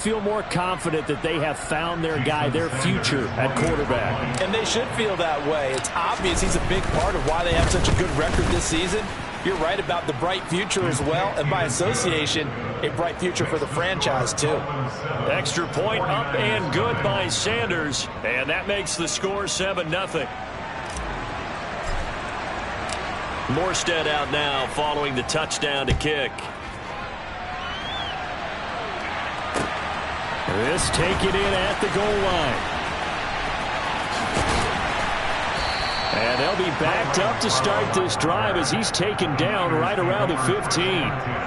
feel more confident that they have found their guy, their future at quarterback. And they should feel that way. It's obvious he's a big part of why they have such a good record this season. You're right about the bright future as well, and by association, a bright future for the franchise too. Extra point up and good by Sanders, and that makes the score 7-0. Morstead out now following the touchdown to kick. This take it in at the goal line. And they'll be backed up to start this drive as he's taken down right around the 15.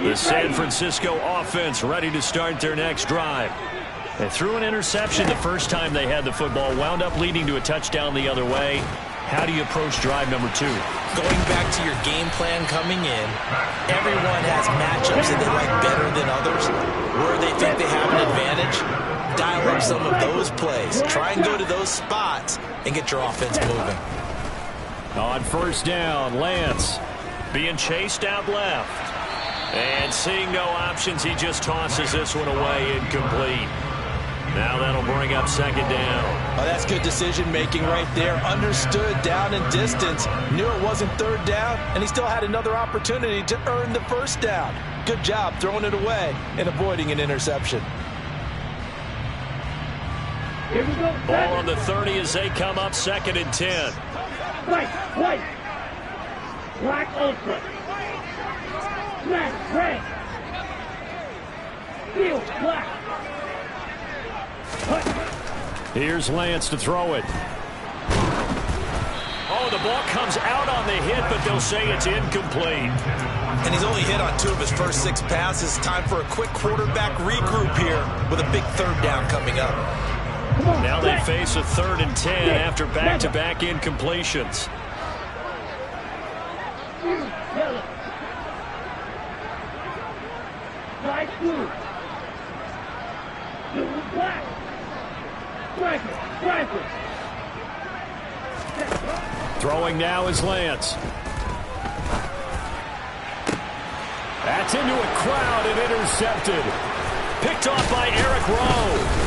The San Francisco offense ready to start their next drive. They threw an interception the first time they had the football, wound up leading to a touchdown the other way. How do you approach drive number 2? Going back to your game plan coming in, everyone has matchups that they like better than others. Where they think they have an advantage, dial up some of those plays. Try and go to those spots and get your offense moving. On first down, Lance being chased out left. And seeing no options, he just tosses this one away, incomplete. Now that'll bring up second down. Oh, that's good decision-making right there. Understood down and distance. Knew it wasn't third down, and he still had another opportunity to earn the first down. Good job throwing it away and avoiding an interception. Ball on the 30 as they come up 2nd and 10. White. Black ultra. Black, red. Field, black. Here's Lance to throw it. Oh, the ball comes out on the hit, but they'll say it's incomplete. And he's only hit on 2 of his first 6 passes. Time for a quick quarterback regroup here with a big third down coming up. Now they face a 3rd and 10 after back-to-back incompletions. Black, blue. Blue, black. Striker. Throwing now is Lance. That's into a crowd and intercepted. Picked off by Eric Rowe.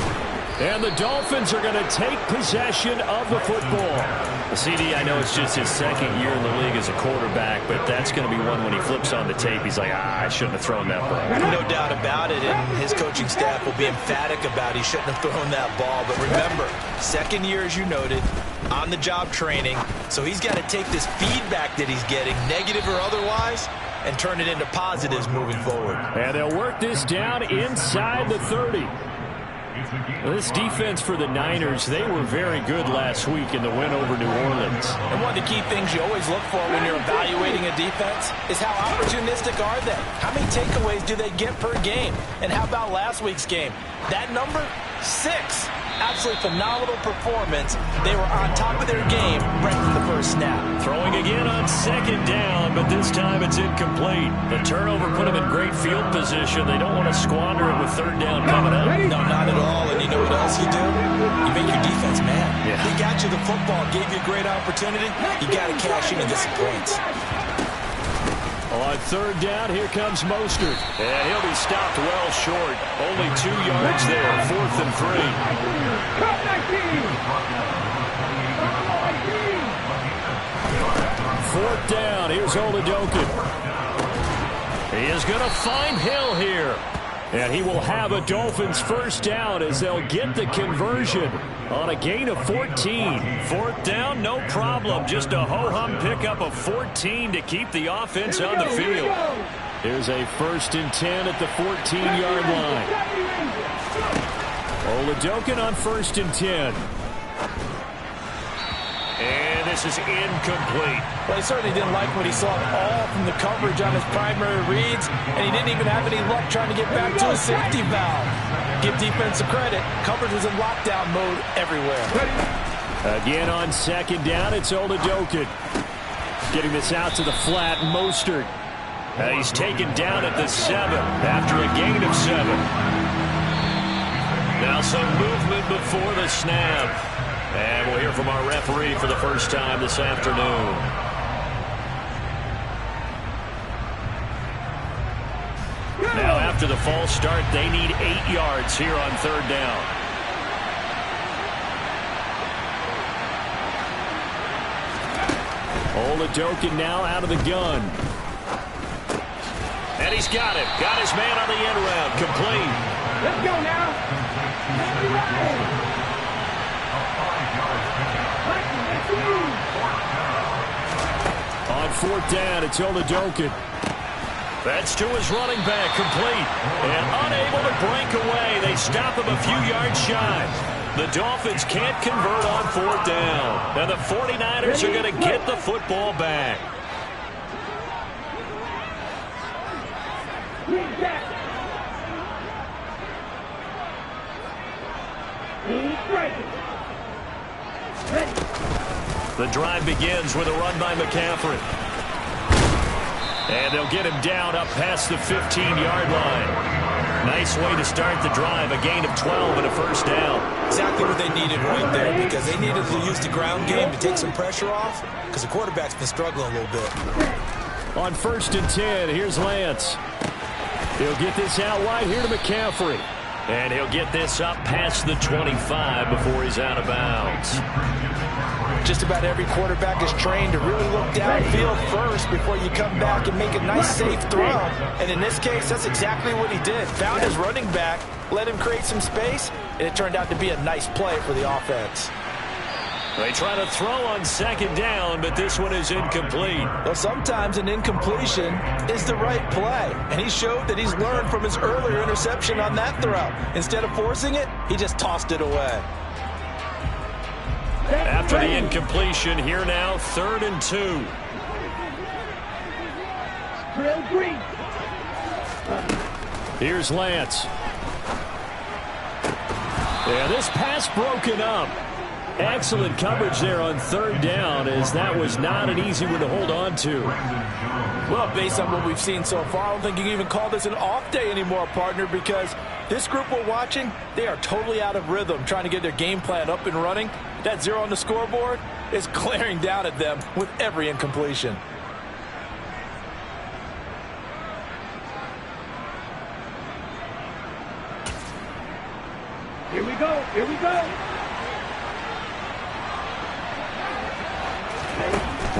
And the Dolphins are going to take possession of the football. The CD, I know it's just his 2nd year in the league as a quarterback, but that's going to be one when he flips on the tape, he's like, I shouldn't have thrown that ball. No doubt about it, and his coaching staff will be emphatic about he shouldn't have thrown that ball. But remember, 2nd year, as you noted, on-the-job training, so he's got to take this feedback that he's getting, negative or otherwise, and turn it into positives moving forward. And they'll work this down inside the 30. This defense for the Niners, they were very good last week in the win over New Orleans. And one of the key things you always look for when you're evaluating a defense is how opportunistic are they? How many takeaways do they get per game? And how about last week's game? That number, 6. Absolutely phenomenal performance. They were on top of their game right from the first snap. Throwing again on 2nd down, but this time it's incomplete. The turnover put them in great field position. They don't want to squander it with 3rd down coming up. No, not at all. And you know what else you do? You make your defense mad. Yeah. He got you the football, gave you a great opportunity. You got to cash in and get some points. On 3rd down, here comes Mostert. And he'll be stopped well short. Only 2 yards there, 4th and 3. 4th down, here's Oladokun. He is going to find Hill here. And he will have a Dolphins first down as they'll get the conversion on a gain of 14. 4th down, no problem. Just a ho-hum pickup of 14 to keep the offense on the field. Here's a 1st and 10 at the 14-yard line. Oladokun on 1st and 10. And this is incomplete. Well, he certainly didn't like what he saw all from the coverage on his primary reads, and he didn't even have any luck trying to get back to a safety valve. Give defense credit. Coverage was in lockdown mode everywhere. Again on 2nd down, it's Oladokun. Getting this out to the flat, Mostert. He's taken down at the 7 after a gain of 7. Now some movement before the snap. And we'll hear from our referee for the first time this afternoon. Now after the false start, they need 8 yards here on 3rd down. Oladokun now out of the gun. And he's got him. Got his man on the end round. Complete. Let's go now. On 4th down, it's Oladokun. That's to his running back, complete. And unable to break away. They stop him a few yards shy. The Dolphins can't convert on 4th down. And the 49ers are going to get the football back. The drive begins with a run by McCaffrey. And they'll get him down up past the 15-yard line. Nice way to start the drive, a gain of 12 and a 1st down. Exactly what they needed right there, because they needed to use the ground game to take some pressure off, because the quarterback's been struggling a little bit. On 1st and 10, here's Lance. He'll get this out wide here to McCaffrey. And he'll get this up past the 25 before he's out of bounds. Just about every quarterback is trained to really look downfield first before you come back and make a nice, safe throw. And in this case, that's exactly what he did. Found his running back, let him create some space, and it turned out to be a nice play for the offense. They try to throw on 2nd down, but this one is incomplete. Well, sometimes an incompletion is the right play, and he showed that he's learned from his earlier interception on that throw. Instead of forcing it, he just tossed it away. After the incompletion, here now, 3rd and 2. Here's Lance. Yeah, this pass broken up. Excellent coverage there on 3rd down, as that was not an easy one to hold on to. Well, based on what we've seen so far, I don't think you can even call this an off day anymore, partner, because this group we're watching, they are totally out of rhythm, trying to get their game plan up and running. That 0 on the scoreboard is glaring down at them with every incompletion. Here we go. Here we go.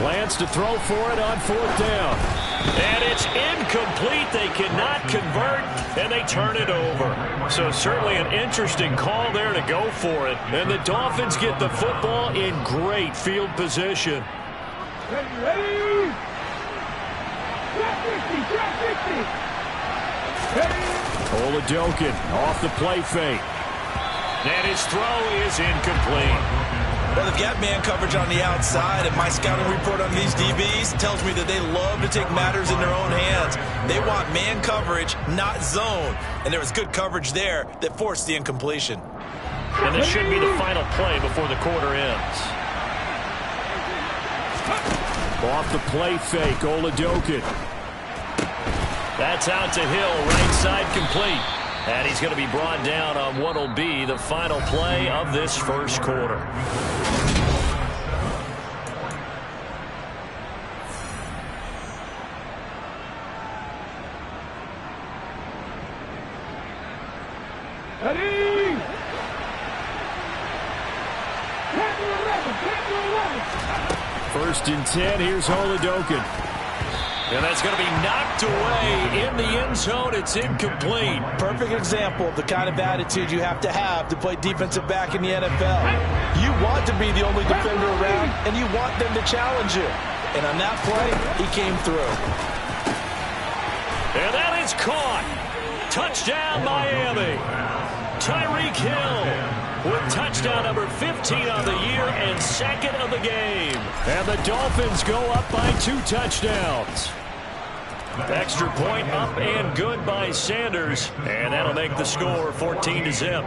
Lance to throw for it on 4th down. And it's incomplete. They cannot convert, and they turn it over. So certainly an interesting call there to go for it. And the Dolphins get the football in great field position. Ready? Trap 50. Oladokun off the play fake. And his throw is incomplete. Well, they've got man coverage on the outside, and my scouting report on these DBs tells me that they love to take matters in their own hands. They want man coverage, not zone. And there was good coverage there that forced the incompletion. And this should be the final play before the quarter ends. Off the play fake, Oladokun. That's out to Hill, right side complete. And he's going to be brought down on what will be the final play of this 1st quarter. Ready? 1st and 10, here's Oladokun. And that's going to be knocked away in the end zone. It's incomplete. Perfect example of the kind of attitude you have to play defensive back in the NFL. You want to be the only defender around, and you want them to challenge you. And on that play, he came through. And that is caught. Touchdown, Miami. Tyreek Hill with touchdown number 15 on the year and 2nd of the game. And the Dolphins go up by 2 touchdowns. Extra point up and good by Sanders. And that'll make the score 14-0.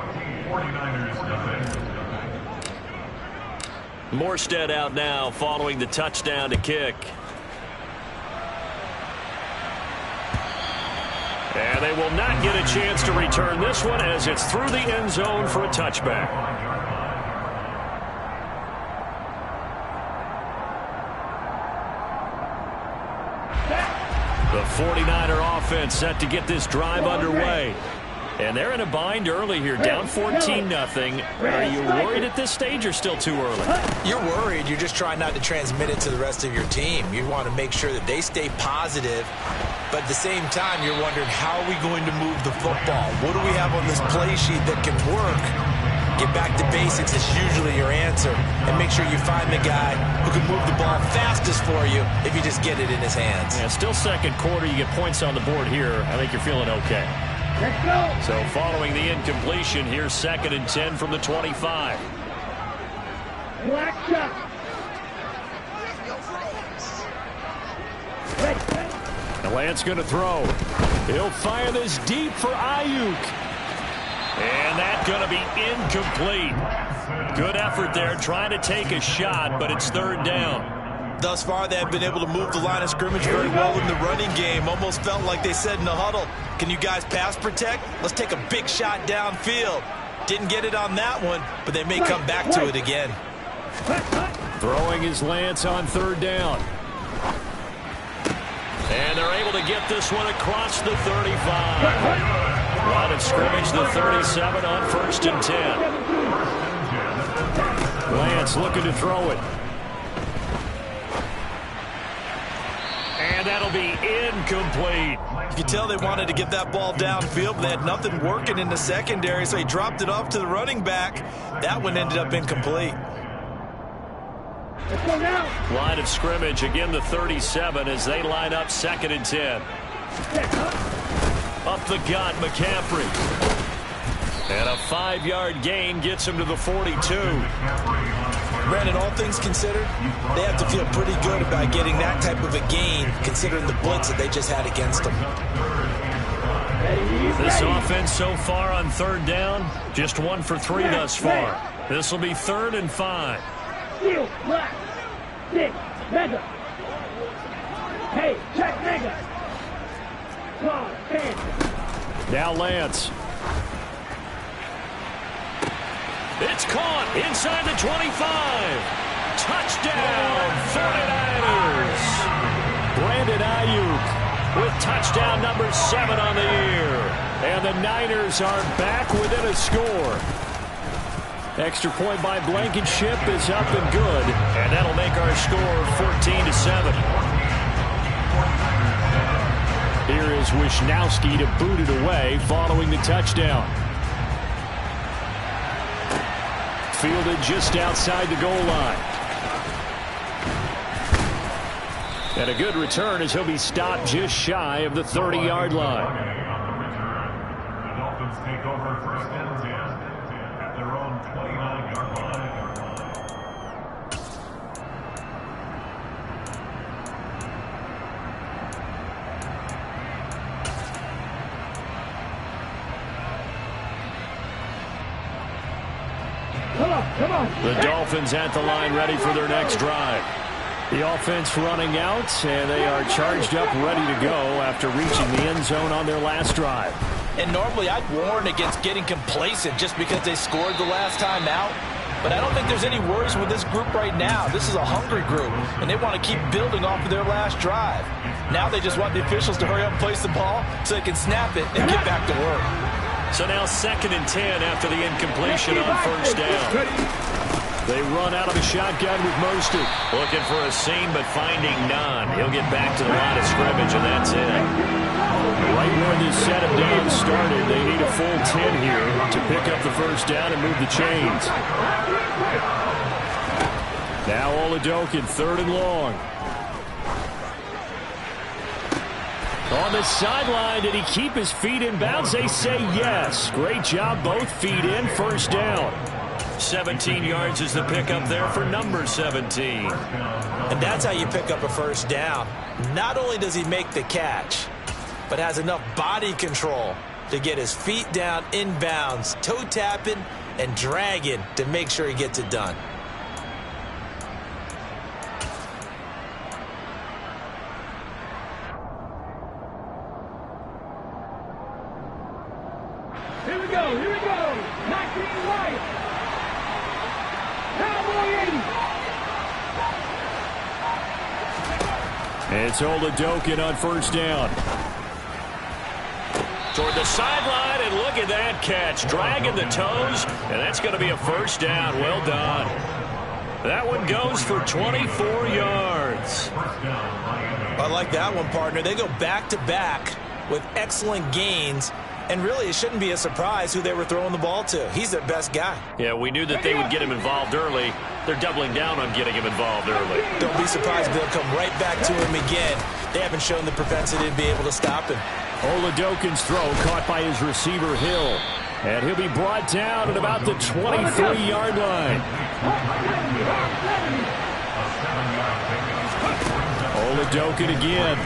Morstead out now following the touchdown to kick. And they will not get a chance to return this one as it's through the end zone for a touchback. The 49er offense set to get this drive underway. And they're in a bind early here, down 14-0. Are you worried at this stage or still too early? You're worried. You're just trying not to transmit it to the rest of your team. You want to make sure that they stay positive. But at the same time, you're wondering, how are we going to move the football? What do we have on this play sheet that can work? Get back to basics is usually your answer. And make sure you find the guy who can move the ball fastest for you if you just get it in his hands. Yeah, still second quarter. You get points on the board here. I think you're feeling okay. Let's go. So following the incompletion, here's 2nd and 10 from the 25. Black shot. Now Lance going to throw. He'll fire this deep for Ayuk. And that's going to be incomplete. Good effort there, trying to take a shot, but it's 3rd down. Thus far, they have been able to move the line of scrimmage very well in the running game. Almost felt like they said in the huddle, can you guys pass protect? Let's take a big shot downfield. Didn't get it on that one, but they may come back to it again. Throwing is Lance on 3rd down. And they're able to get this one across the 35. Line of scrimmage, the 37 on 1st and 10. Lance looking to throw it. And that'll be incomplete. You can tell they wanted to get that ball downfield, but they had nothing working in the secondary, so he dropped it off to the running back. That one ended up incomplete. Let's go now. Line of scrimmage, again the 37 as they line up 2nd and 10. Up the gut, McCaffrey. And a 5-yard gain gets him to the 42. Brandon, all things considered, they have to feel pretty good about getting that type of a gain, considering the blitz that they just had against them. This offense so far on 3rd down, just 1 for 3 thus far. This will be 3rd and 5. Steel, black, 6, mega. Hey, check mega. Claw, stand. Now Lance. It's caught inside the 25. Touchdown, 49ers. Brandon Ayuk with touchdown number 7 on the year. And the Niners are back within a score. Extra point by Blankenship is up and good. And that'll make our score 14-7. Here is Wisnowski to boot it away following the touchdown. Fielded just outside the goal line. And a good return as he'll be stopped just shy of the 30-yard line. The Dolphins take over 1st and 10 at their own 29-yard line. Come on. The Dolphins at the line ready for their next drive. The offense running out, and they are charged up, ready to go after reaching the end zone on their last drive. And normally I'd warn against getting complacent just because they scored the last time out. But I don't think there's any worries with this group right now. This is a hungry group, and they want to keep building off of their last drive. Now they just want the officials to hurry up and place the ball so they can snap it and get back to work. So now 2nd and 10 after the incompletion on 1st down. They run out of a shotgun with Mostert. Looking for a seam, but finding none. He'll get back to the line of scrimmage, and that's it. Right where this set of downs started, they need a full 10 here to pick up the 1st down and move the chains. Now Oladokun, 3rd and long. On the sideline, did he keep his feet in bounds? They say yes. Great job, both feet in, 1st down. 17 yards is the pickup there for number 17. And that's how you pick up a 1st down. Not only does he make the catch, but has enough body control to get his feet down in bounds, toe tapping and dragging to make sure he gets it done. Here we go. 19 right. Cowboy 80. It's Oladokun on first down. Toward the sideline, and look at that catch. Dragging the toes, and that's going to be a first down. Well done. That one goes for 24 yards. I like that one, partner. They go back-to-back with excellent gains. And really, it shouldn't be a surprise who they were throwing the ball to. He's their best guy. Yeah, we knew that they would get him involved early. They're doubling down on getting him involved early. Don't be surprised if they'll come right back to him again. They haven't shown the propensity to be able to stop him. Oladokun's throw caught by his receiver, Hill. And he'll be brought down at about the 23-yard line. Oladokun again.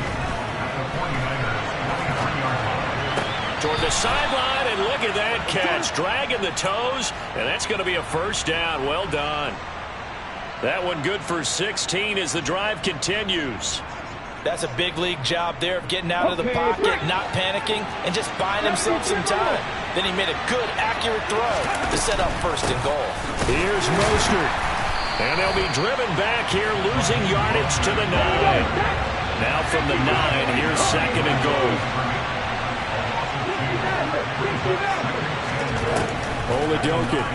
Toward the sideline, and look at that catch. Dragging the toes, and that's going to be a first down. Well done. That one good for 16 as the drive continues. That's a big league job there of getting out of the pocket, not panicking, and just buying himself some time. Then he made a good, accurate throw to set up first and goal. Here's Mostert. And they'll be driven back here, losing yardage to the 9. Now from the 9, here's second and goal. Oladokun.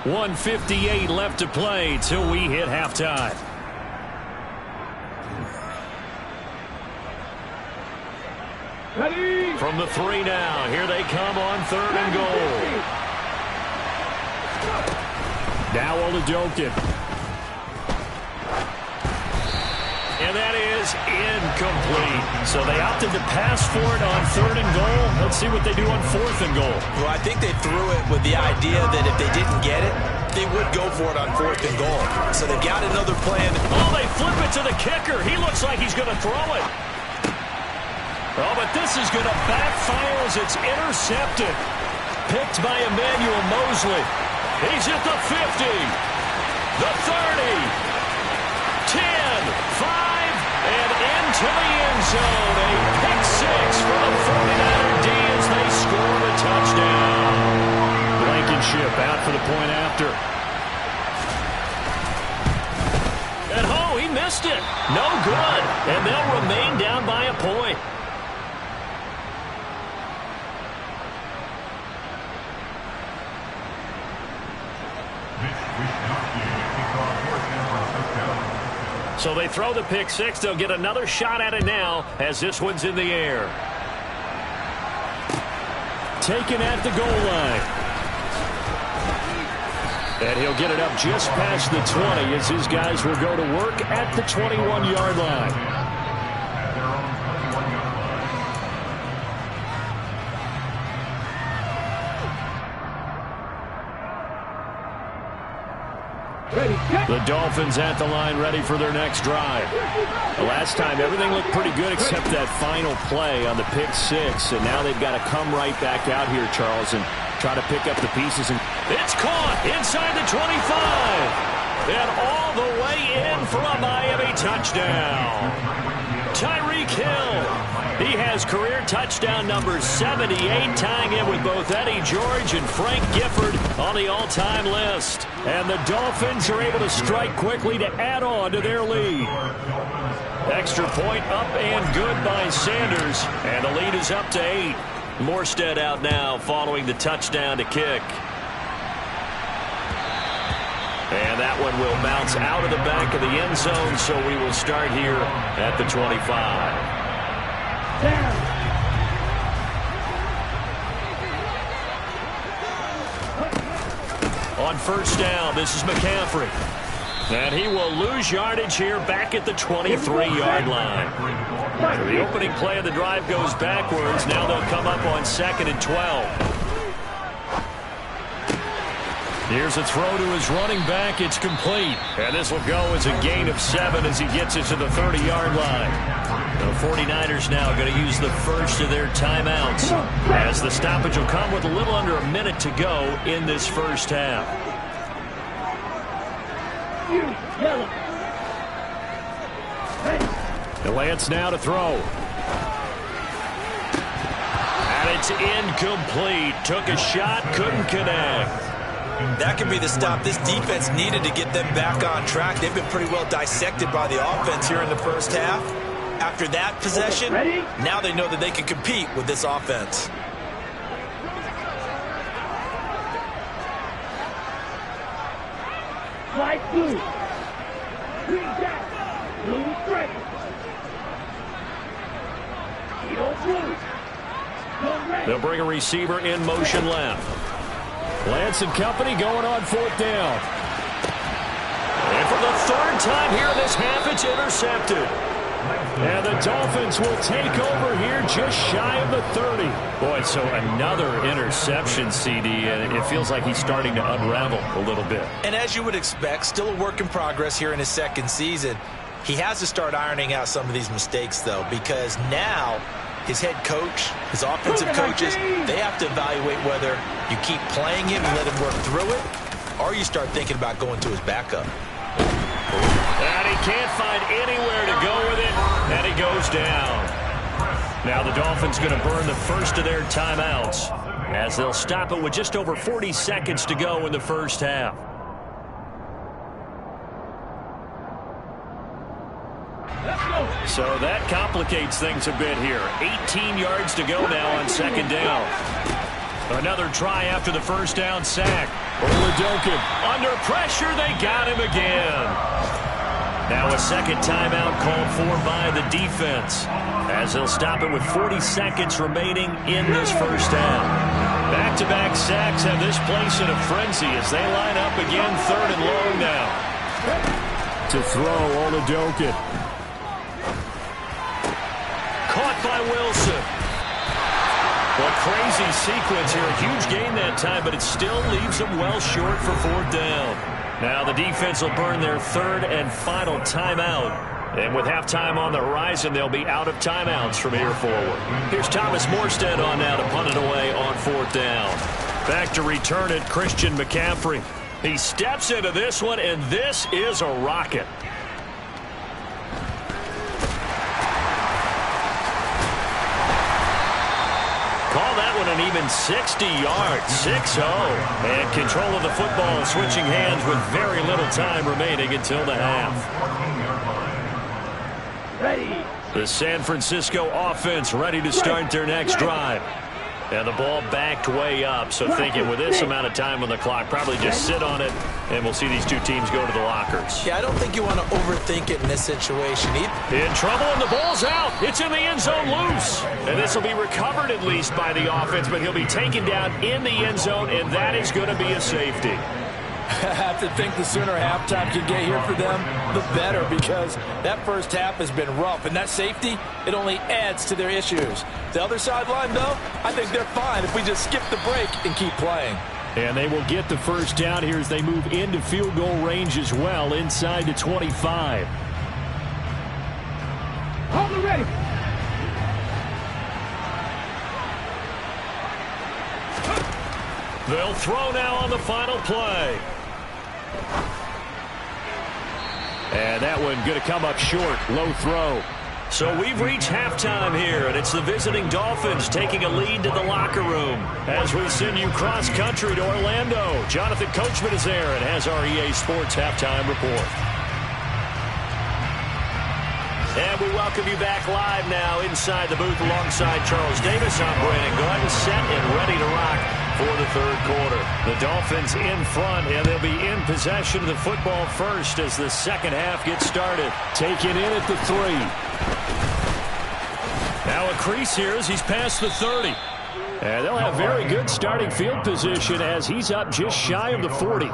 1:58 left to play till we hit halftime. Ready? From the 3 now, here they come on third and goal. Now Oladokun. And that is incomplete. So they opted to pass for it on third and goal. Let's see what they do on fourth and goal. Well, I think they threw it with the idea that if they didn't get it, they would go for it on fourth and goal. So they got another plan. Oh, they flip it to the kicker. He looks like he's going to throw it. Oh, but this is going to backfire as it's intercepted. Picked by Emmanuel Mosley. He's at the 50, the 30, 10, 5, and into the end zone. A pick six for the 49er D as they score the touchdown. Blankenship out for the point after. And oh, he missed it. No good. And they'll remain down by a point. So they throw the pick six. They'll get another shot at it now as this one's in the air. Taken at the goal line. And he'll get it up just past the 20 as his guys will go to work at the 21-yard line. The Dolphins at the line ready for their next drive. The last time everything looked pretty good except that final play on the pick six. And now they've got to come right back out here, Charles, and try to pick up the pieces. And it's caught inside the 25. And all the way in for a Miami touchdown. Tyreek Hill. He has career touchdown number 78, tying in with both Eddie George and Frank Gifford on the all-time list. And the Dolphins are able to strike quickly to add on to their lead. Extra point up and good by Sanders. And the lead is up to 8. Morstead out now following the touchdown to kick. And that one will bounce out of the back of the end zone, so we will start here at the 25. On first down, this is McCaffrey. And he will lose yardage here back at the 23-yard line. So the opening play of the drive goes backwards. Now they'll come up on 2nd and 12. Here's a throw to his running back. It's complete. And this will go as a gain of 7 as he gets it to the 30-yard line. The 49ers now going to use the first of their timeouts as the stoppage will come with a little under a minute to go in this first half. The Lance now to throw. is incomplete. Took a shot, couldn't connect. That could be the stop this defense needed to get them back on track. They've been pretty well dissected by the offense here in the first half. After that possession, now they know that they can compete with this offense. Light blue. Green jack. Blue stripe. Yellow blue. They'll bring a receiver in motion left. Lance and company going on fourth down. And for the third time here in this half, it's intercepted. And the Dolphins will take over here just shy of the 30. Boy, so another interception, CD, and it feels like he's starting to unravel a little bit. And as you would expect, still a work in progress here in his second season. He has to start ironing out some of these mistakes, though, because now his head coach, his offensive coaches, they have to evaluate whether you keep playing him and let him work through it, or you start thinking about going to his backup. And he can't find anywhere to go with it, and he goes down. Now the Dolphins going to burn the first of their timeouts as they'll stop it with just over 40 seconds to go in the first half. So that complicates things a bit here. 18 yards to go now on second down. Another try after the first down sack. Oladokun under pressure. They got him again. Now a second timeout called for by the defense as they'll stop it with 40 seconds remaining in this first half. Back-to-back sacks have this place in a frenzy as they line up again third and long now. To throw, Oladokun. Caught by Wilson. Well, crazy sequence here. A huge gain that time, but it still leaves them well short for fourth down. Now the defense will burn their third and final timeout. And with halftime on the horizon, they'll be out of timeouts from here forward. Here's Thomas Morstead on now to punt it away on fourth down. Back to return it, Christian McCaffrey. He steps into this one, and this is a rocket. Call that one an even 60 yards, 6-0. And control of the football switching hands with very little time remaining until the half. Ready. The San Francisco offense ready to start their next drive. And the ball backed way up, so thinking with this amount of time on the clock, probably just sit on it, and we'll see these two teams go to the lockers. Yeah, I don't think you want to overthink it in this situation either. In trouble, and the ball's out. It's in the end zone loose. And this will be recovered at least by the offense, but he'll be taken down in the end zone, and that is going to be a safety. I have to think the sooner halftime can get here for them, the better, because that first half has been rough, and that safety, it only adds to their issues. The other sideline, though, I think they're fine if we just skip the break and keep playing. And they will get the first down here as they move into field goal range as well, inside the 25. Hold it ready. They'll throw now on the final play. And that one going to come up short. Low throw. So we've reached halftime here, and it's the visiting Dolphins taking a lead to the locker room. As we send you cross-country to Orlando, Jonathan Coachman is there and has our EA Sports halftime report. And we welcome you back live now inside the booth alongside Charles Davis. I'm Brandon Gordon, set and ready to rock for the third quarter. The Dolphins in front, and they'll be in possession of the football first as the second half gets started. Taken in at the 3. Now a crease here as he's past the 30. And they'll have very good starting field position as he's up just shy of the 40.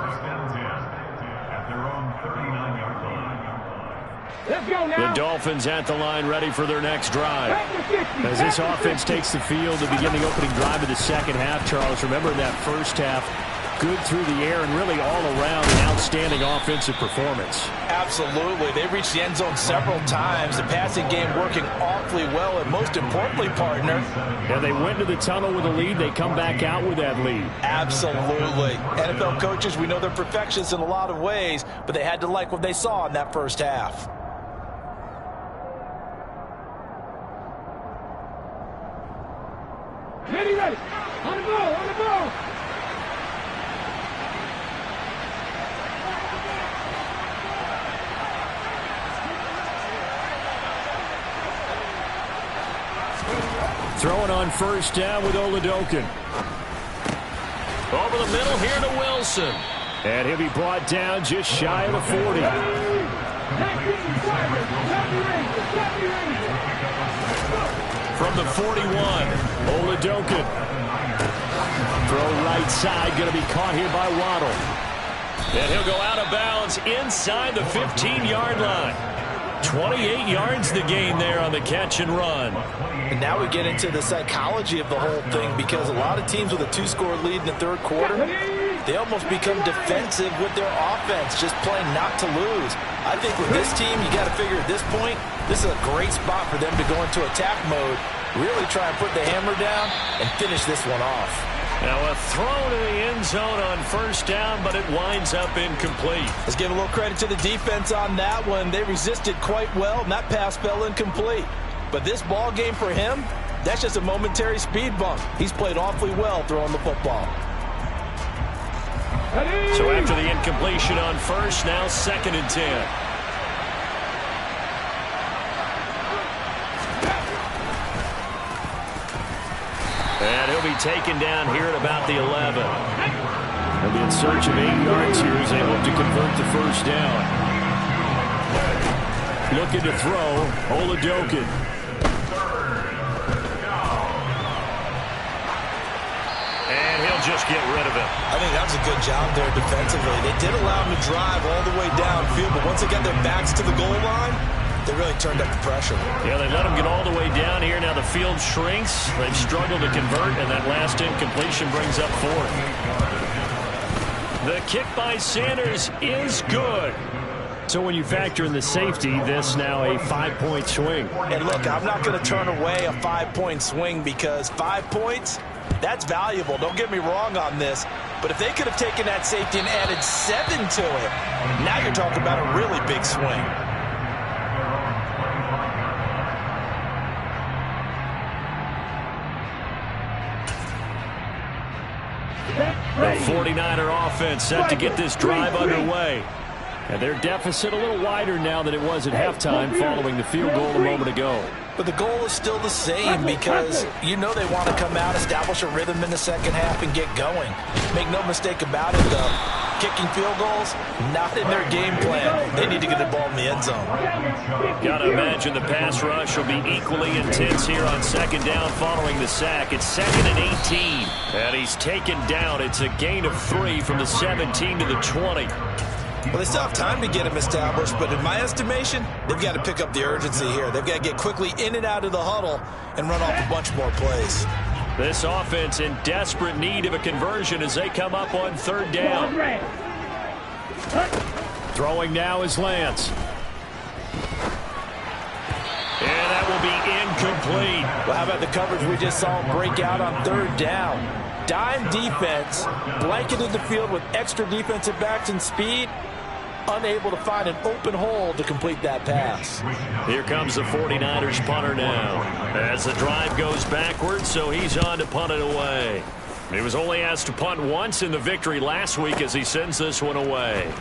Let's go now. The Dolphins at the line ready for their next drive. As this offense takes the field to begin the opening drive of the second half, Charles, remember in that first half, good through the air and really all around an outstanding offensive performance. Absolutely. They reached the end zone several times. The passing game working awfully well, and most importantly, partner. And they went to the tunnel with a lead. They come back out with that lead. Absolutely. NFL coaches, we know they're perfectionists in a lot of ways, but they had to like what they saw in that first half. Ready, ready. On the ball, on the ball. Throwing on first down with Oladokun. Over the middle here to Wilson. And he'll be brought down just shy of the 40. From the 41, Oladokun. Throw right side, going to be caught here by Waddle. And he'll go out of bounds inside the 15-yard line. 28 yards the gain there on the catch and run. And now we get into the psychology of the whole thing, because a lot of teams with a 2-score lead in the third quarter, they almost become defensive with their offense, just playing not to lose. I think with this team, you got to figure at this point, this is a great spot for them to go into attack mode, really try and put the hammer down and finish this one off. Now a throw to the end zone on first down, but it winds up incomplete. Let's give a little credit to the defense on that one. They resisted quite well, and that pass fell incomplete. But this ball game for him, that's just a momentary speed bump. He's played awfully well throwing the football. So after the incompletion on first, now 2nd and 10. And he'll be taken down here at about the 11. He'll be in search of 8 yards here as they hope to convert the first down. Looking to throw, Oladokun. And he'll just get rid of it. I think that was a good job there defensively. They did allow him to drive all the way downfield, but once they got their backs to the goal line, they really turned up the pressure. Yeah, they let him get all the way down here. Now the field shrinks. They've struggled to convert, and that last incompletion brings up 4th. The kick by Sanders is good. So when you factor in the safety, this now a 5-point swing. And look, I'm not going to turn away a 5-point swing, because 5 points, that's valuable. Don't get me wrong on this. But if they could have taken that safety and added 7 to it, now you're talking about a really big swing. The 49er offense set to get this drive underway. And their deficit a little wider now than it was at halftime following the field goal a moment ago. But the goal is still the same, because you know they want to come out, establish a rhythm in the second half, and get going. Make no mistake about it, though. Kicking field goals, not in their game plan. They need to get the ball in the end zone. Got to imagine the pass rush will be equally intense here on 2nd down following the sack. It's 2nd and 18. And he's taken down. It's a gain of 3 from the 17 to the 20. Well, they still have time to get him established, but in my estimation, they've got to pick up the urgency here. They've got to get quickly in and out of the huddle and run off a bunch more plays. This offense in desperate need of a conversion as they come up on 3rd down. Throwing now is Lance. And that will be incomplete. Well, how about the coverage we just saw him break out on 3rd down? Dime defense, blanketed the field with extra defensive backs and speed, unable to find an open hole to complete that pass. Here comes the 49ers punter now as the drive goes backwards, so he's on to punt it away. He was only asked to punt once in the victory last week as he sends this one away.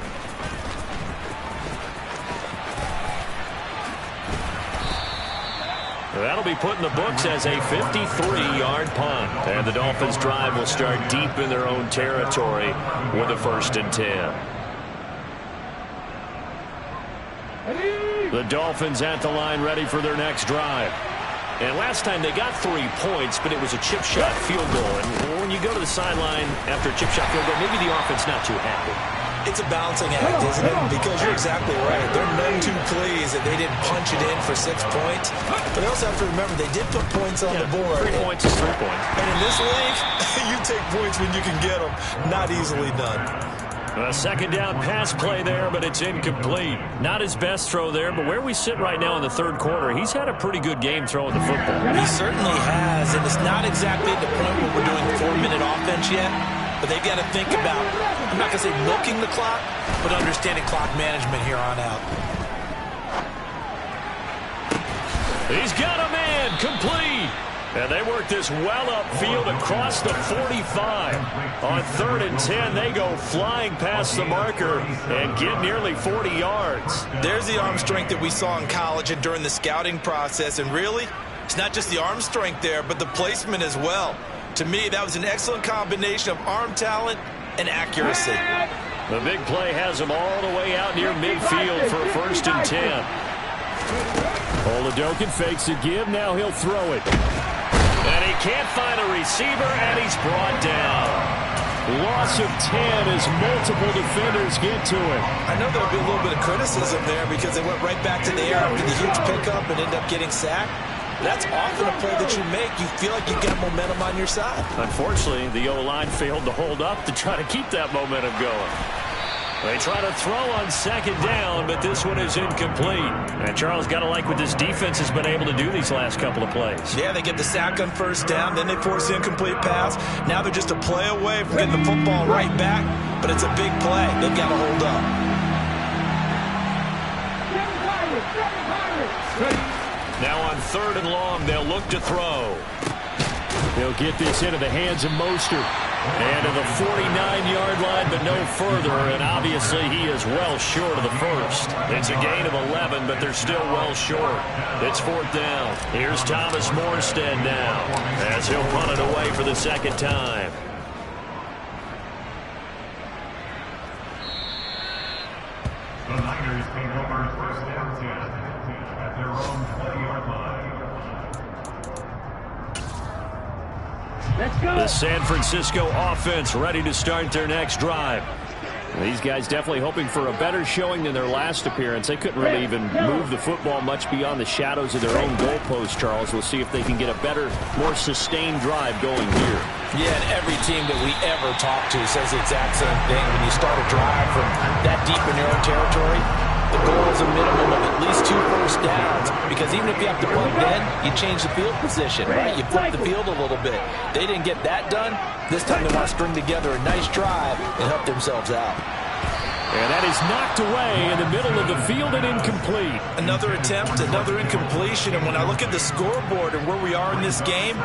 That'll be put in the books as a 53-yard punt. And the Dolphins' drive will start deep in their own territory with a 1st and 10. The Dolphins at the line ready for their next drive. And last time they got 3 points, but it was a chip shot field goal. And when you go to the sideline after a chip shot field goal, maybe the offense not too happy. It's a balancing act, isn't it? Because you're exactly right. They're none too pleased that they didn't punch it in for 6 points. But they also have to remember they did put points on the board. 3 points is 3 points. And in this league, you take points when you can get them. Not easily done. A 2nd down pass play there, but it's incomplete. Not his best throw there, but where we sit right now in the 3rd quarter, he's had a pretty good game throwing the football. He certainly has, and it's not exactly at the point where we're doing 4-minute offense yet. But they've got to think about, I'm not going to say milking the clock, but understanding clock management here on out. He's got a man, complete. And they work this well upfield across the 45. On 3rd and 10, they go flying past the marker and get nearly 40 yards. There's the arm strength that we saw in college and during the scouting process. And really, it's not just the arm strength there, but the placement as well. To me, that was an excellent combination of arm talent and accuracy. The big play has him all the way out near midfield for 1st and 10. Oladokun fakes a give. Now he'll throw it. And he can't find a receiver, and he's brought down. Loss of 10 as multiple defenders get to him. I know there'll be a little bit of criticism there because they went right back to the air after the huge pickup and end up getting sacked. That's often a play that you make. You feel like you've got momentum on your side. Unfortunately, the O-line failed to hold up to try to keep that momentum going. They try to throw on 2nd down, but this one is incomplete. And Charles, got to like what this defense has been able to do these last couple of plays. Yeah, they get the sack on 1st down, then they force the incomplete pass. Now they're just a play away from getting the football right back, but it's a big play. They've got to hold up. Now on 3rd and long, they'll look to throw. They'll get this into the hands of Mostert. And to the 49-yard line, but no further. And obviously, he is well short of the first. It's a gain of 11, but they're still well short. It's 4th down. Here's Thomas Morstead now, as he'll punt it away for the 2nd time. The Niners take over 1st and 10 at their own 20-yard line. Let's go. The San Francisco offense ready to start their next drive. These guys definitely hoping for a better showing than their last appearance. They couldn't really even move the football much beyond the shadows of their own goalpost, Charles. We'll see if they can get a better, more sustained drive going here. Yeah, and every team that we ever talk to says the exact same thing. When you start a drive from that deep in your own territory, the goal is a minimum of at least 2 first downs, because even if you have to punt then, you change the field position, right? You flip the field a little bit. They didn't get that done. This time they want to string together a nice drive and help themselves out. And that is knocked away in the middle of the field and incomplete. Another attempt, another incompletion, and when I look at the scoreboard and where we are in this game,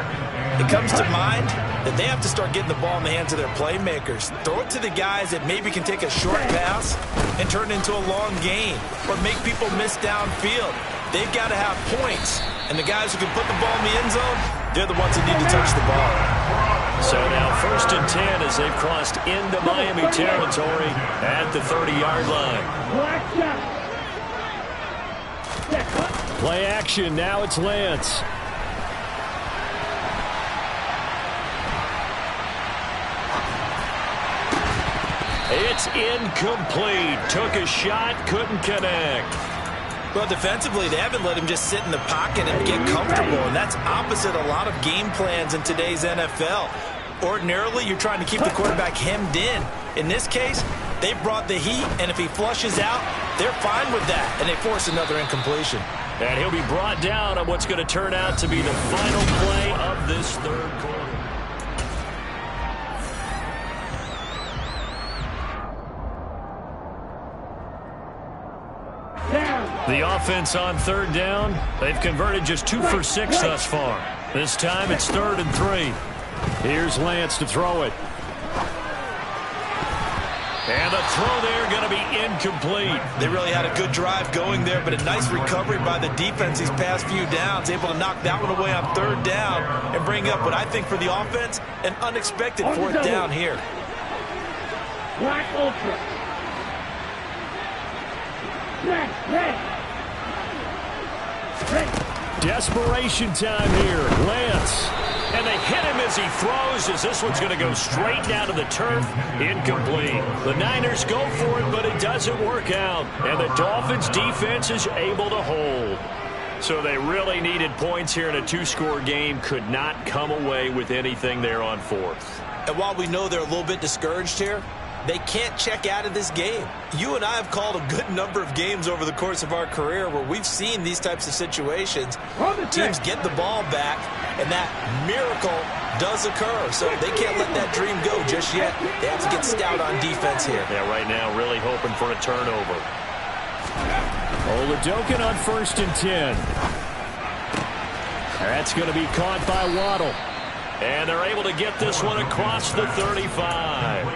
it comes to mind that they have to start getting the ball in the hands of their playmakers. Throw it to the guys that maybe can take a short pass and turn it into a long gain or make people miss downfield. They've got to have points, and the guys who can put the ball in the end zone, they're the ones that need to touch the ball. So now 1st and 10 as they've crossed into Miami territory at the 30-yard line. Play action. Now it's Lance. It's incomplete. Took a shot, couldn't connect. Well, defensively, they haven't let him just sit in the pocket and get comfortable, and that's opposite a lot of game plans in today's NFL. Ordinarily, you're trying to keep the quarterback hemmed in. In this case, they brought the heat, and if he flushes out, they're fine with that, and they force another incompletion. And he'll be brought down on what's going to turn out to be the final play of this 3rd quarter. The offense on 3rd down, they've converted just 2 for 6 thus far. This time it's 3rd and 3. Here's Lance to throw it. And the throw there going to be incomplete. They really had a good drive going there, but a nice recovery by the defense these past few downs, able to knock that one away on 3rd down and bring up what I think for the offense, an unexpected 4th down here. Black Ultra. Red. Desperation time here. Lance. And they hit him as he throws, as this one's going to go straight down to the turf. Incomplete. The Niners go for it, but it doesn't work out. And the Dolphins defense is able to hold. So they really needed points here in a 2-score game. Could not come away with anything there on 4th. And while we know they're a little bit discouraged here, they can't check out of this game. You and I have called a good number of games over the course of our career where we've seen these types of situations. Teams get the ball back, and that miracle does occur. So they can't let that dream go just yet. They have to get stout on defense here. Yeah, right now really hoping for a turnover. Oladokun on 1st and 10. That's going to be caught by Waddle. And they're able to get this one across the 35.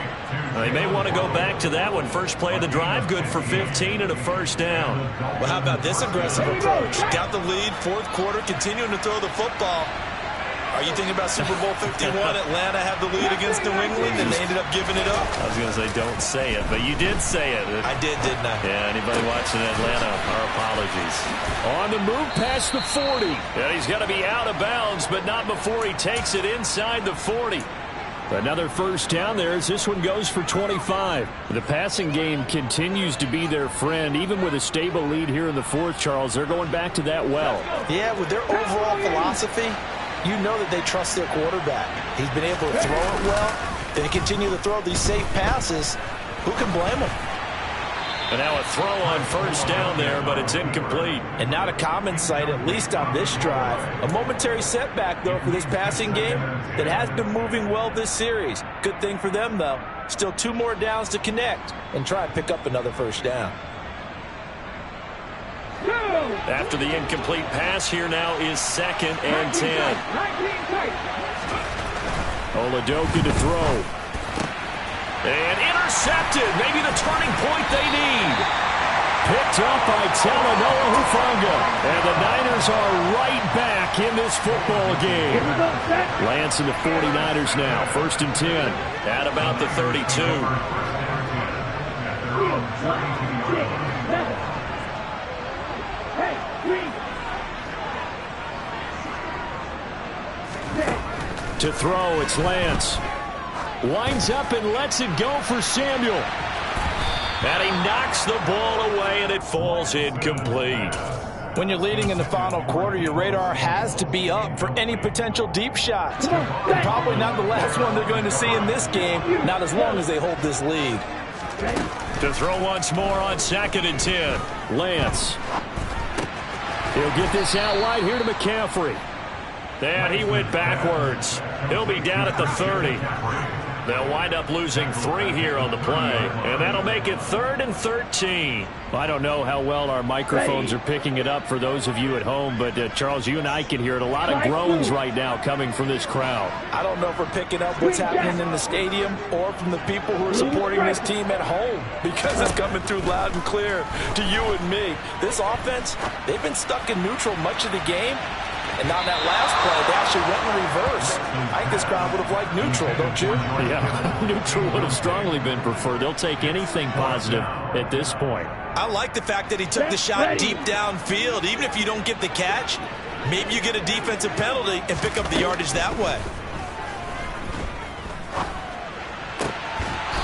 They may want to go back to that one. First play of the drive, good for 15 and a first down. Well, how about this aggressive approach? Got the lead, fourth quarter, continuing to throw the football. Are you thinking about Super Bowl 51? Atlanta had the lead against New England, and they ended up giving it up. I was going to say don't say it, but you did say it. I did, didn't I? Yeah, anybody watching Atlanta, our apologies. On the move past the 40. And he's going to be out of bounds, but not before he takes it inside the 40. Another first down there as this one goes for 25. The passing game continues to be their friend. Even with a stable lead here in the fourth, Charles, they're going back to that well. Yeah, with their overall philosophy, you know that they trust their quarterback. He's been able to throw it well. They continue to throw these safe passes. Who can blame them? And now a throw on first down there, but it's incomplete. And not a common sight, at least on this drive. A momentary setback, though, for this passing game that has been moving well this series. Good thing for them, though. Still 2 more downs to connect and try and pick up another first down. After the incomplete pass, here now is 2nd and 10. Oladokun to throw. And intercepted. Maybe the turning point they need. Picked up by Talanoa Hufanga. And the Niners are right back in this football game. Lance and the 49ers now. 1st and 10. At about the 32. To throw, it's Lance. Winds up and lets it go for Samuel. And he knocks the ball away, and it falls incomplete. When you're leading in the final quarter, your radar has to be up for any potential deep shots. Probably not the last one they're going to see in this game, not as long as they hold this lead. To throw once more on 2nd and 10. Lance. He'll get this out wide here to McCaffrey. And he went backwards. He'll be down at the 30. They'll wind up losing 3 here on the play. And that'll make it 3rd and 13. I don't know how well our microphones are picking it up for those of you at home, but Charles, you and I can hear it. A lot of groans right now coming from this crowd. I don't know if we're picking up what's happening in the stadium or from the people who are supporting this team at home, because it's coming through loud and clear to you and me. This offense, they've been stuck in neutral much of the game. And on that last play, they actually went in reverse. I think this crowd would have liked neutral, don't you? Yeah, neutral would have strongly been preferred. They'll take anything positive at this point. I like the fact that he took the shot deep downfield. Even if you don't get the catch, maybe you get a defensive penalty and pick up the yardage that way.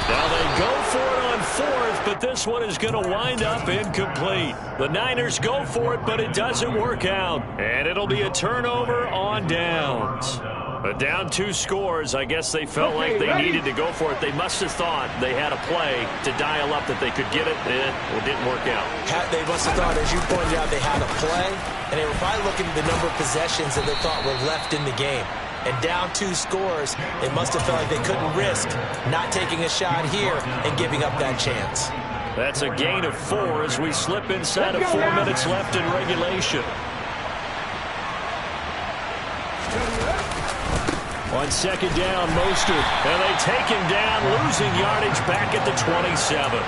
Now they go for it on 4th, but this one is going to wind up incomplete. The Niners go for it, but it doesn't work out. And it'll be a turnover on downs. But down 2 scores, I guess they felt like they needed to go for it. They must have thought they had a play to dial up that they could get it. It didn't work out. They must have thought, as you pointed out, they had a play. And they were probably looking at the number of possessions that they thought were left in the game. And down 2 scores, they must have felt like they couldn't risk not taking a shot here and giving up that chance. That's a gain of 4 as we slip inside of 4 minutes left in regulation. On 2nd down, Mostert. And they take him down, losing yardage back at the 27.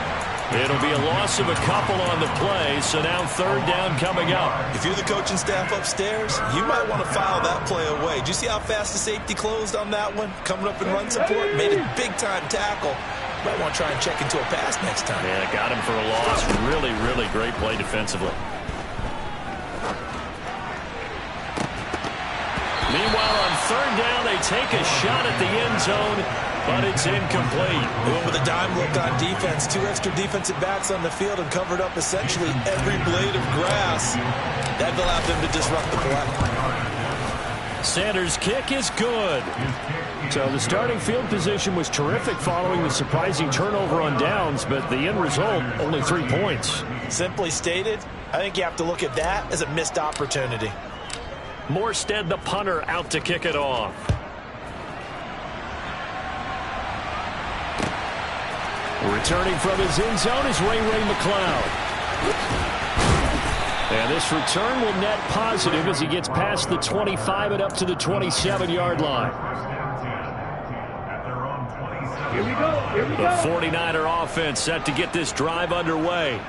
It'll be a loss of a couple on the play, so now 3rd down coming up. If you're the coaching staff upstairs, you might want to file that play away. Did you see how fast the safety closed on that one? Coming up in run support, made a big-time tackle. Might want to try and check into a pass next time. Yeah, got him for a loss. Really, really great play defensively. Meanwhile, on 3rd down, they take a shot at the end zone, but it's incomplete. They went with a dime look on defense. 2 extra defensive backs on the field and covered up essentially every blade of grass. That allowed them to disrupt the play. Sanders' kick is good. So the starting field position was terrific following the surprising turnover on downs, but the end result, only 3 points. Simply stated, I think you have to look at that as a missed opportunity. Morstead, the punter, out to kick it off. Returning from his end zone is Ray McCloud. And this return will net positive as he gets past the 25 and up to the 27-yard line. Here we go. Here we The go. 49er offense set to get this drive underway.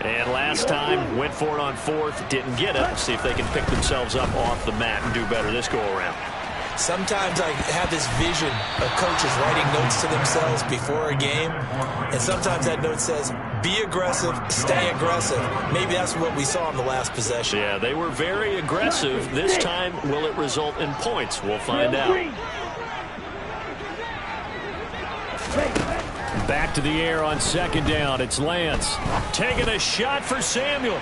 And last time, went for it on fourth, didn't get it. See if they can pick themselves up off the mat and do better this go-around. Sometimes I have this vision of coaches writing notes to themselves before a game, and sometimes that note says, be aggressive, stay aggressive. Maybe that's what we saw in the last possession. Yeah, they were very aggressive. This time, will it result in points? We'll find out. Back to the air on second down. It's Lance taking a shot for Samuel.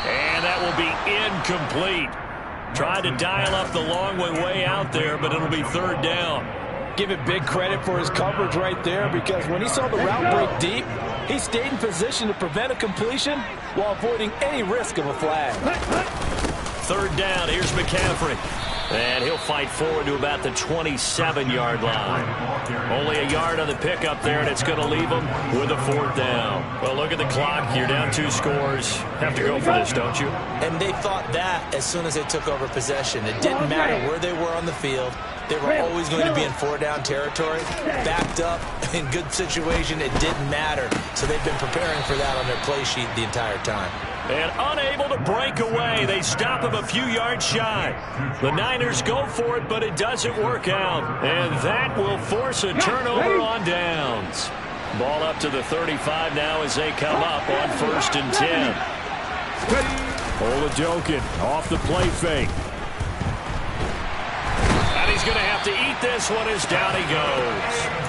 And that will be incomplete. Tried to dial up the long way out there, but it'll be third down. Give it big credit for his coverage right there, because when he saw the route break deep, he stayed in position to prevent a completion while avoiding any risk of a flag. Third down, here's McCaffrey. And he'll fight forward to about the 27-yard line. Only a yard on the pickup there, and it's going to leave him with a fourth down. Well, look at the clock. You're down 2 scores. Have to go for this, don't you? And they thought that as soon as they took over possession. It didn't matter where they were on the field. They were always going to be in 4-down territory. Backed up, in good situation, it didn't matter. So they've been preparing for that on their play sheet the entire time. And unable to break away. They stop him a few yards shy. The Niners go for it, but it doesn't work out. And that will force a turnover on downs. Ball up to the 35 now as they come up on 1st and 10. Oladokun off the play fake. And he's going to have to eat this one as down he goes.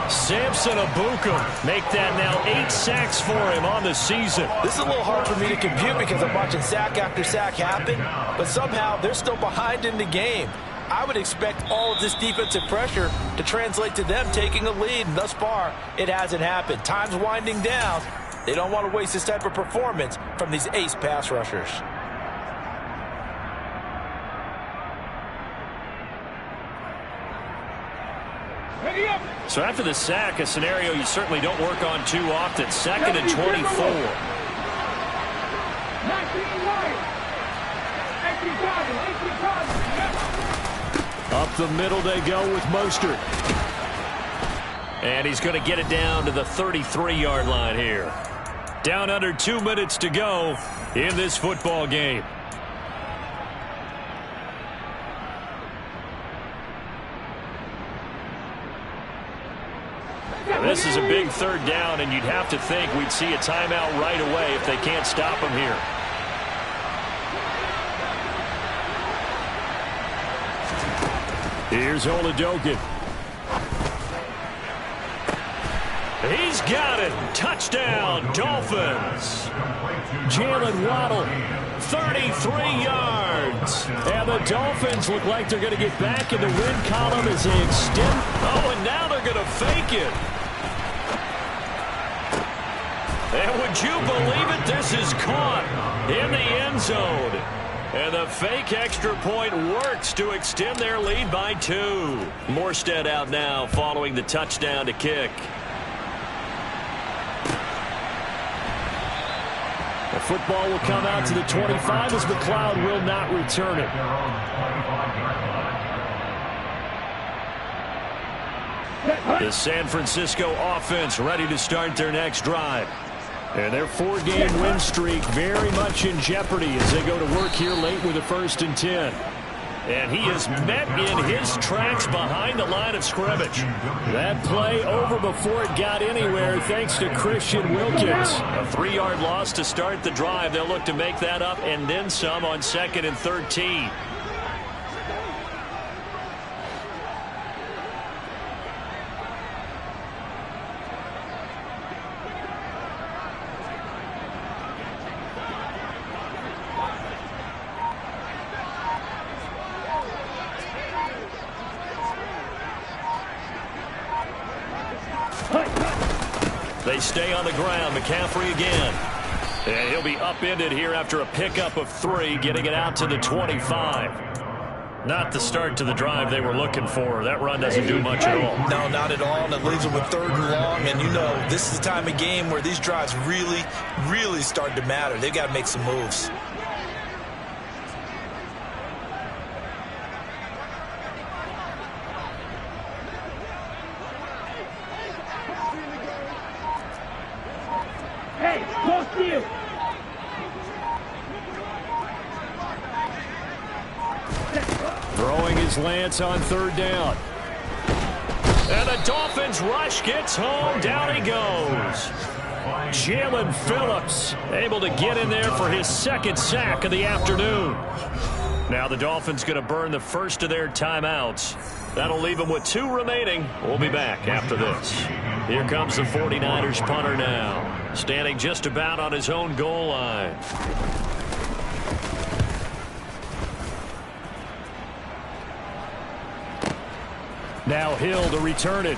Samson Ebukam make that now 8 sacks for him on the season. This is a little hard for me to compute because I'm watching sack after sack happen, but somehow they're still behind in the game. I would expect all of this defensive pressure to translate to them taking a lead, and thus far, it hasn't happened. Time's winding down. They don't want to waste this type of performance from these ace pass rushers. So after the sack, a scenario you certainly don't work on too often. 2nd and 24. Up the middle they go with Mostert. And he's going to get it down to the 33-yard line here. Down under 2 minutes to go in this football game. This is a big third down, and you'd have to think we'd see a timeout right away if they can't stop him here. Here's Oladokun. He's got it. Touchdown, Dolphins. Jalen Waddle, 33 yards. And the Dolphins look like they're going to get back in the win column as they extend. Oh, and now they're going to fake it. And would you believe it? This is caught in the end zone. And the fake extra point works to extend their lead by 2. Morstead out now following the touchdown to kick. The football will come out to the 25 as McLeod will not return it. The San Francisco offense ready to start their next drive. And their 4-game win streak very much in jeopardy as they go to work here late with a 1st and 10. And he is met in his tracks behind the line of scrimmage. That play over before it got anywhere thanks to Christian Wilkins. A 3-yard loss to start the drive. They'll look to make that up and then some on 2nd and 13. They stay on the ground. McCaffrey again. And he'll be upended here after a pickup of 3, getting it out to the 25. Not the start to the drive they were looking for. That run doesn't do much at all. No, not at all, and it leaves them with 3rd and long. And you know, this is the time of game where these drives really, really start to matter. They've got to make some moves. Hey, close to you. Throwing his lance on 3rd down. And the Dolphins rush gets home. Down he goes. Jalen Phillips able to get in there for his 2nd sack of the afternoon. Now the Dolphins going to burn the first of their timeouts. That'll leave them with 2 remaining. We'll be back after this. Here comes the 49ers punter now, standing just about on his own goal line. Now Hill to return it.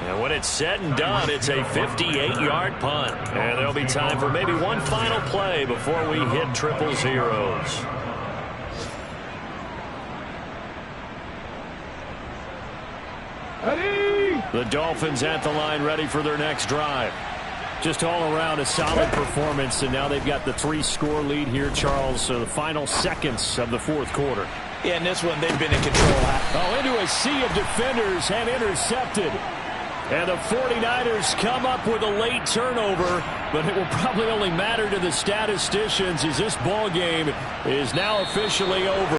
And when it's said and done, it's a 58-yard punt. And there'll be time for maybe one final play before we hit triple zeros. The Dolphins at the line ready for their next drive. Just all around a solid performance, and now they've got the 3-score lead here, Charles. So the final seconds of the 4th quarter. Yeah, in this one, they've been in control. Oh, into a sea of defenders and intercepted. And the 49ers come up with a late turnover, but it will probably only matter to the statisticians as this ball game is now officially over.